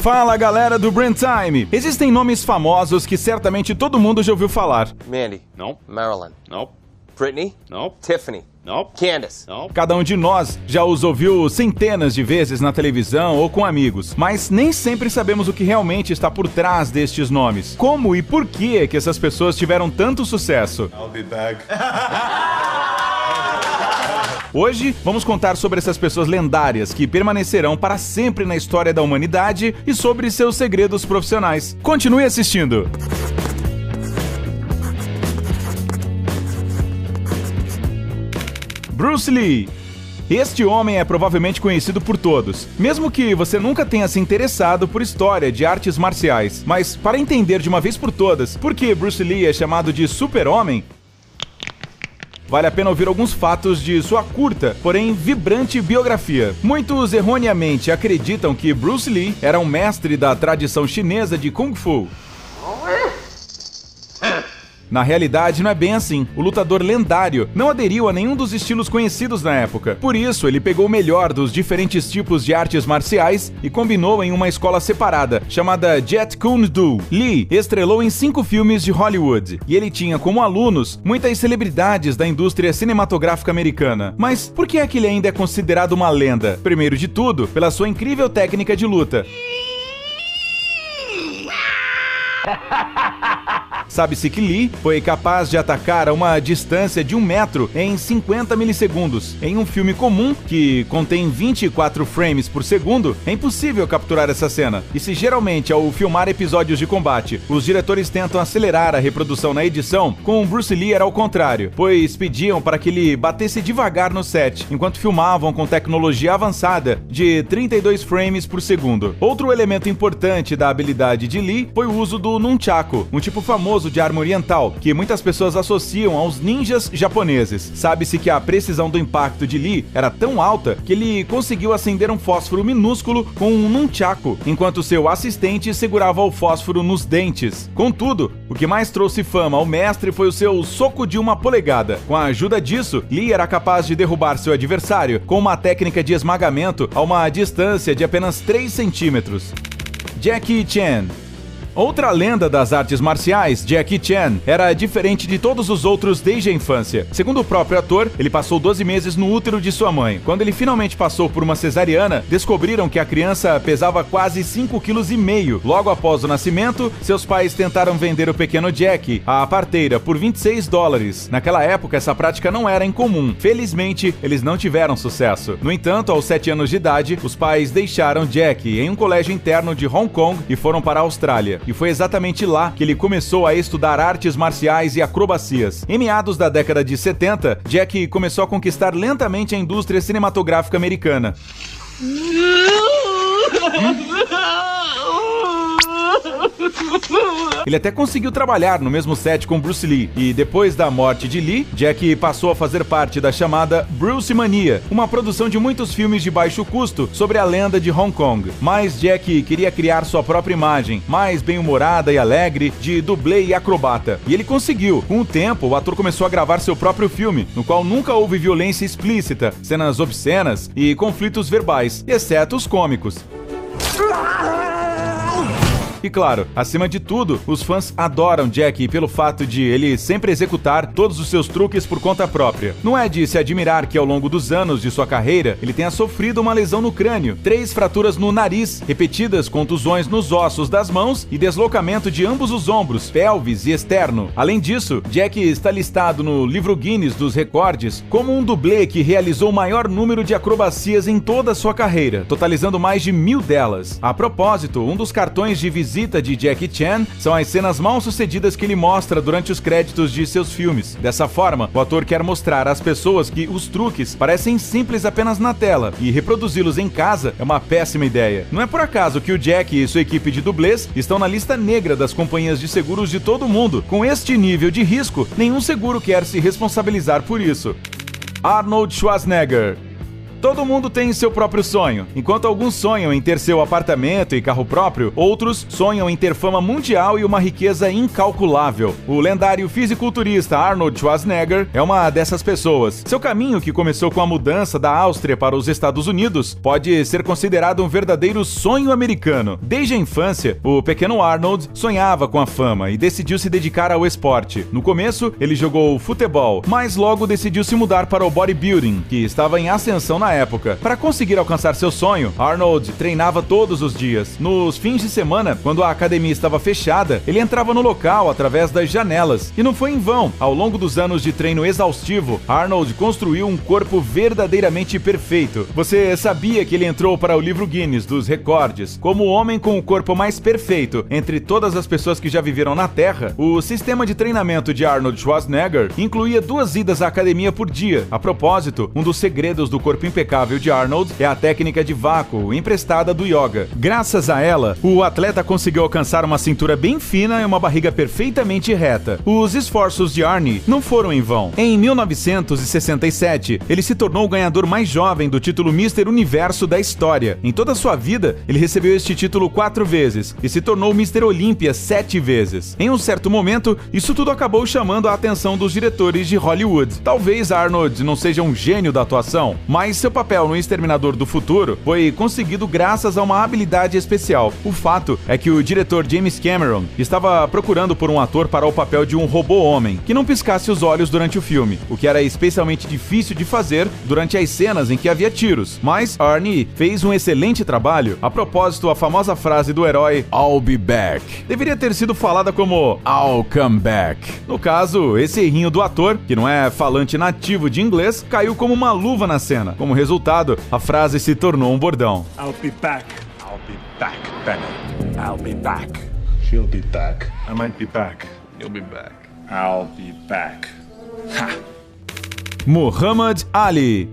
Fala galera do Brand Time! Existem nomes famosos que certamente todo mundo já ouviu falar. Mandy. No. Marilyn. No. Britney. No. Tiffany. No. Candace. No. Cada um de nós já os ouviu centenas de vezes na televisão ou com amigos, mas nem sempre sabemos o que realmente está por trás destes nomes. Como e por que essas pessoas tiveram tanto sucesso? I'll be back. Hoje, vamos contar sobre essas pessoas lendárias que permanecerão para sempre na história da humanidade e sobre seus segredos profissionais. Continue assistindo! Bruce Lee. Este homem é provavelmente conhecido por todos, mesmo que você nunca tenha se interessado por história de artes marciais. Mas, para entender de uma vez por todas por que Bruce Lee é chamado de Super-Homem, vale a pena ouvir alguns fatos de sua curta, porém vibrante biografia. Muitos erroneamente acreditam que Bruce Lee era um mestre da tradição chinesa de Kung Fu. Na realidade, não é bem assim. O lutador lendário não aderiu a nenhum dos estilos conhecidos na época. Por isso, ele pegou o melhor dos diferentes tipos de artes marciais e combinou em uma escola separada, chamada Jeet Kune Do. Lee estrelou em 5 filmes de Hollywood, e ele tinha como alunos muitas celebridades da indústria cinematográfica americana. Mas por que é que ele ainda é considerado uma lenda? Primeiro de tudo, pela sua incrível técnica de luta. Sabe-se que Lee foi capaz de atacar a uma distância de 1 metro em 50 milissegundos. Em um filme comum, que contém 24 frames por segundo, é impossível capturar essa cena. E se geralmente, ao filmar episódios de combate, os diretores tentam acelerar a reprodução na edição, com Bruce Lee era ao contrário, pois pediam para que ele batesse devagar no set, enquanto filmavam com tecnologia avançada de 32 frames por segundo. Outro elemento importante da habilidade de Lee foi o uso do nunchaku, um tipo famoso de arma oriental, que muitas pessoas associam aos ninjas japoneses. Sabe-se que a precisão do impacto de Lee era tão alta que ele conseguiu acender um fósforo minúsculo com um nunchaku, enquanto seu assistente segurava o fósforo nos dentes. Contudo, o que mais trouxe fama ao mestre foi o seu soco de 1 polegada. Com a ajuda disso, Lee era capaz de derrubar seu adversário com uma técnica de esmagamento a uma distância de apenas 3 centímetros. Jackie Chan. Outra lenda das artes marciais, Jackie Chan, era diferente de todos os outros desde a infância. Segundo o próprio ator, ele passou 12 meses no útero de sua mãe. Quando ele finalmente passou por uma cesariana, descobriram que a criança pesava quase 5,5 kg. Logo após o nascimento, seus pais tentaram vender o pequeno Jack à parteira por $26. Naquela época, essa prática não era incomum. Felizmente, eles não tiveram sucesso. No entanto, aos 7 anos de idade, os pais deixaram Jack em um colégio interno de Hong Kong e foram para a Austrália. E foi exatamente lá que ele começou a estudar artes marciais e acrobacias. Em meados da década de 70, Jack começou a conquistar lentamente a indústria cinematográfica americana. Ele até conseguiu trabalhar no mesmo set com Bruce Lee, e depois da morte de Lee, Jack passou a fazer parte da chamada Bruce Mania, uma produção de muitos filmes de baixo custo sobre a lenda de Hong Kong. Mas Jack queria criar sua própria imagem, mais bem-humorada e alegre, de dublê e acrobata. E ele conseguiu. Com o tempo, o ator começou a gravar seu próprio filme, no qual nunca houve violência explícita, cenas obscenas e conflitos verbais, exceto os cômicos. E claro, acima de tudo, os fãs adoram Jack pelo fato de ele sempre executar todos os seus truques por conta própria. Não é de se admirar que ao longo dos anos de sua carreira, ele tenha sofrido uma lesão no crânio, 3 fraturas no nariz, repetidas contusões nos ossos das mãos e deslocamento de ambos os ombros, pelvis e externo. Além disso, Jack está listado no livro Guinness dos Recordes como um dublê que realizou o maior número de acrobacias em toda a sua carreira, totalizando mais de 1000 delas. A propósito, um dos cartões de visita de Jackie Chan são as cenas mal-sucedidas que ele mostra durante os créditos de seus filmes. Dessa forma, o ator quer mostrar às pessoas que os truques parecem simples apenas na tela, e reproduzi-los em casa é uma péssima ideia. Não é por acaso que o Jack e sua equipe de dublês estão na lista negra das companhias de seguros de todo o mundo. Com este nível de risco, nenhum seguro quer se responsabilizar por isso. Arnold Schwarzenegger. Todo mundo tem seu próprio sonho. Enquanto alguns sonham em ter seu apartamento e carro próprio, outros sonham em ter fama mundial e uma riqueza incalculável. O lendário fisiculturista Arnold Schwarzenegger é uma dessas pessoas. Seu caminho, que começou com a mudança da Áustria para os Estados Unidos, pode ser considerado um verdadeiro sonho americano. Desde a infância, o pequeno Arnold sonhava com a fama e decidiu se dedicar ao esporte. No começo, ele jogou futebol, mas logo decidiu se mudar para o bodybuilding, que estava em ascensão na época. Para conseguir alcançar seu sonho, Arnold treinava todos os dias. Nos fins de semana, quando a academia estava fechada, ele entrava no local através das janelas. E não foi em vão. Ao longo dos anos de treino exaustivo, Arnold construiu um corpo verdadeiramente perfeito. Você sabia que ele entrou para o livro Guinness dos recordes como o homem com o corpo mais perfeito entre todas as pessoas que já viveram na Terra? O sistema de treinamento de Arnold Schwarzenegger incluía 2 idas à academia por dia. A propósito, um dos segredos do corpo impecável de Arnold é a técnica de vácuo emprestada do yoga. Graças a ela, o atleta conseguiu alcançar uma cintura bem fina e uma barriga perfeitamente reta. Os esforços de Arnie não foram em vão. Em 1967, ele se tornou o ganhador mais jovem do título Mr. Universo da história. Em toda a sua vida, ele recebeu este título 4 vezes e se tornou Mr. Olímpia 7 vezes. Em um certo momento, isso tudo acabou chamando a atenção dos diretores de Hollywood. Talvez Arnold não seja um gênio da atuação, mas seu papel no Exterminador do Futuro foi conseguido graças a uma habilidade especial. O fato é que o diretor James Cameron estava procurando por um ator para o papel de um robô-homem que não piscasse os olhos durante o filme, o que era especialmente difícil de fazer durante as cenas em que havia tiros. Mas Arnie fez um excelente trabalho. A propósito, a famosa frase do herói "I'll be back" deveria ter sido falada como "I'll come back". No caso, esse errinho do ator, que não é falante nativo de inglês, caiu como uma luva na cena. Como resultado, a frase se tornou um bordão. I'll be back. I'll be back, Bennett. I'll be back. She'll be back. I might be back. You'll be back. I'll be back. Ha! Muhammad Ali.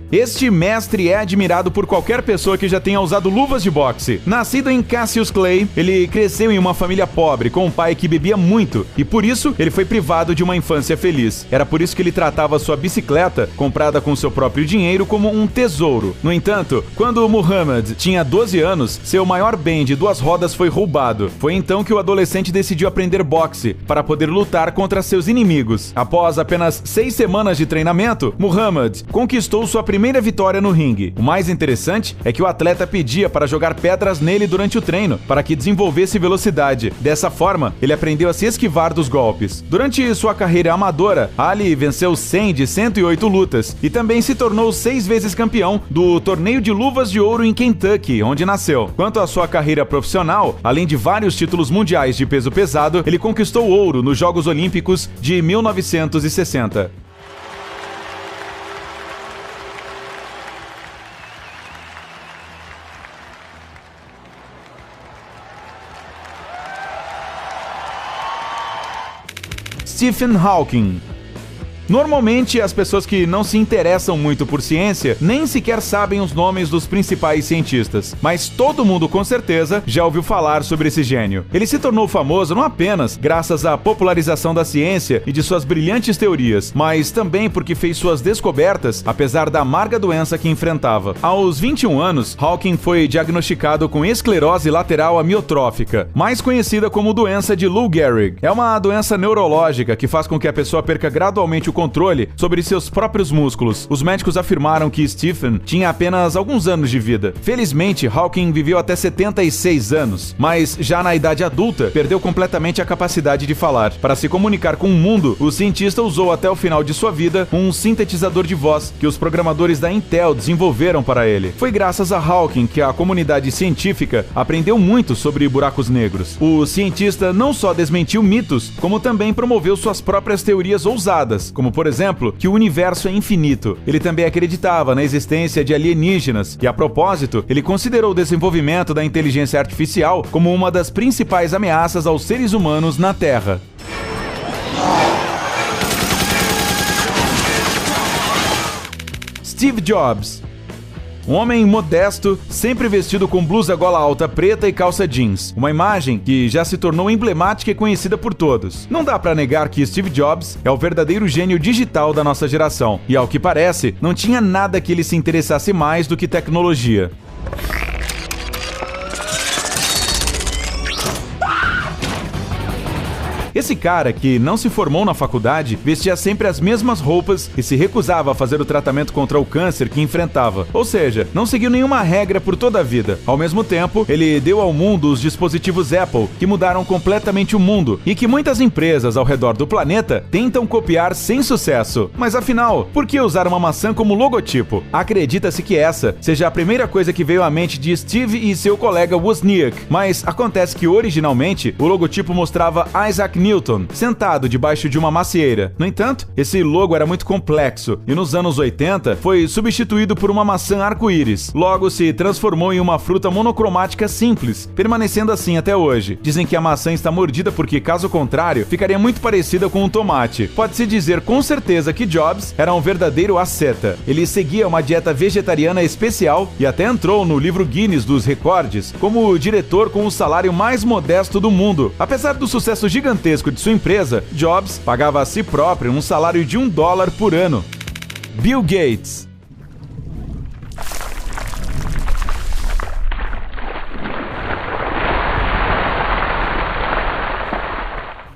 Este mestre é admirado por qualquer pessoa que já tenha usado luvas de boxe. Nascido em Cassius Clay, ele cresceu em uma família pobre, com um pai que bebia muito, e por isso ele foi privado de uma infância feliz. Era por isso que ele tratava sua bicicleta, comprada com seu próprio dinheiro, como um tesouro. No entanto, quando Muhammad tinha 12 anos, seu maior bem de 2 rodas foi roubado. Foi então que o adolescente decidiu aprender boxe, para poder lutar contra seus inimigos. Após apenas 6 semanas de treinamento, Muhammad conquistou sua primeira vitória no ringue. O mais interessante é que o atleta pedia para jogar pedras nele durante o treino, para que desenvolvesse velocidade. Dessa forma, ele aprendeu a se esquivar dos golpes. Durante sua carreira amadora, Ali venceu 100 de 108 lutas e também se tornou 6 vezes campeão do Torneio de Luvas de Ouro em Kentucky, onde nasceu. Quanto à sua carreira profissional, além de vários títulos mundiais de peso pesado, ele conquistou ouro nos Jogos Olímpicos de 1960. Stephen Hawking. Normalmente, as pessoas que não se interessam muito por ciência nem sequer sabem os nomes dos principais cientistas, mas todo mundo com certeza já ouviu falar sobre esse gênio. Ele se tornou famoso não apenas graças à popularização da ciência e de suas brilhantes teorias, mas também porque fez suas descobertas apesar da amarga doença que enfrentava. Aos 21 anos, Hawking foi diagnosticado com esclerose lateral amiotrófica, mais conhecida como doença de Lou Gehrig. É uma doença neurológica que faz com que a pessoa perca gradualmente o controle sobre seus próprios músculos. Os médicos afirmaram que Stephen tinha apenas alguns anos de vida. Felizmente, Hawking viveu até 76 anos, mas já na idade adulta, perdeu completamente a capacidade de falar. Para se comunicar com o mundo, o cientista usou até o final de sua vida um sintetizador de voz que os programadores da Intel desenvolveram para ele. Foi graças a Hawking que a comunidade científica aprendeu muito sobre buracos negros. O cientista não só desmentiu mitos, como também promoveu suas próprias teorias ousadas, como por exemplo, que o universo é infinito. Ele também acreditava na existência de alienígenas e, a propósito, ele considerou o desenvolvimento da inteligência artificial como uma das principais ameaças aos seres humanos na Terra. Steve Jobs. Um homem modesto, sempre vestido com blusa gola alta preta e calça jeans. Uma imagem que já se tornou emblemática e conhecida por todos. Não dá pra negar que Steve Jobs é o verdadeiro gênio digital da nossa geração. E ao que parece, não tinha nada que ele se interessasse mais do que tecnologia. Esse cara, que não se formou na faculdade, vestia sempre as mesmas roupas e se recusava a fazer o tratamento contra o câncer que enfrentava. Ou seja, não seguiu nenhuma regra por toda a vida. Ao mesmo tempo, ele deu ao mundo os dispositivos Apple, que mudaram completamente o mundo e que muitas empresas ao redor do planeta tentam copiar sem sucesso. Mas afinal, por que usar uma maçã como logotipo? Acredita-se que essa seja a primeira coisa que veio à mente de Steve e seu colega Wozniak, mas acontece que originalmente o logotipo mostrava Isaac Newton, sentado debaixo de uma macieira. No entanto, esse logo era muito complexo e nos anos 80 foi substituído por uma maçã arco-íris. Logo se transformou em uma fruta monocromática simples, permanecendo assim até hoje. Dizem que a maçã está mordida porque, caso contrário, ficaria muito parecida com um tomate. Pode-se dizer com certeza que Jobs era um verdadeiro asceta. Ele seguia uma dieta vegetariana especial e até entrou no livro Guinness dos Recordes como o diretor com o salário mais modesto do mundo. Apesar do sucesso gigantesco de sua empresa, Jobs pagava a si próprio um salário de $1 por ano. Bill Gates.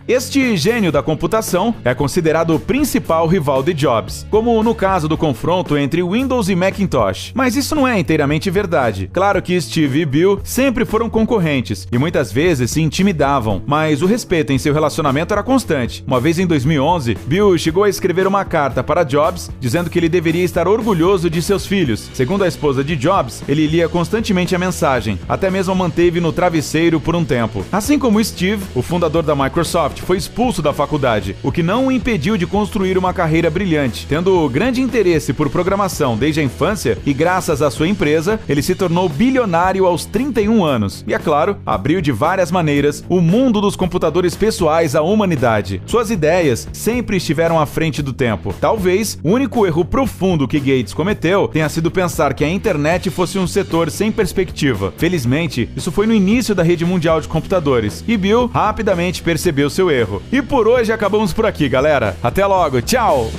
Este gênio da computação é considerado o principal rival de Jobs, como no caso do confronto entre Windows e Macintosh. Mas isso não é inteiramente verdade. Claro que Steve e Bill sempre foram concorrentes e muitas vezes se intimidavam, mas o respeito em seu relacionamento era constante. Uma vez em 2011, Bill chegou a escrever uma carta para Jobs dizendo que ele deveria estar orgulhoso de seus filhos. Segundo a esposa de Jobs, ele lia constantemente a mensagem, até mesmo a manteve no travesseiro por um tempo. Assim como Steve, o fundador da Microsoft, foi expulso da faculdade, o que não o impediu de construir uma carreira brilhante. Tendo grande interesse por programação desde a infância e graças à sua empresa, ele se tornou bilionário aos 31 anos. E, é claro, abriu de várias maneiras o mundo dos computadores pessoais à humanidade. Suas ideias sempre estiveram à frente do tempo. Talvez o único erro profundo que Gates cometeu tenha sido pensar que a internet fosse um setor sem perspectiva. Felizmente, isso foi no início da rede mundial de computadores, e Bill rapidamente percebeu seu erro. E por hoje acabamos por aqui, galera. Até logo, tchau!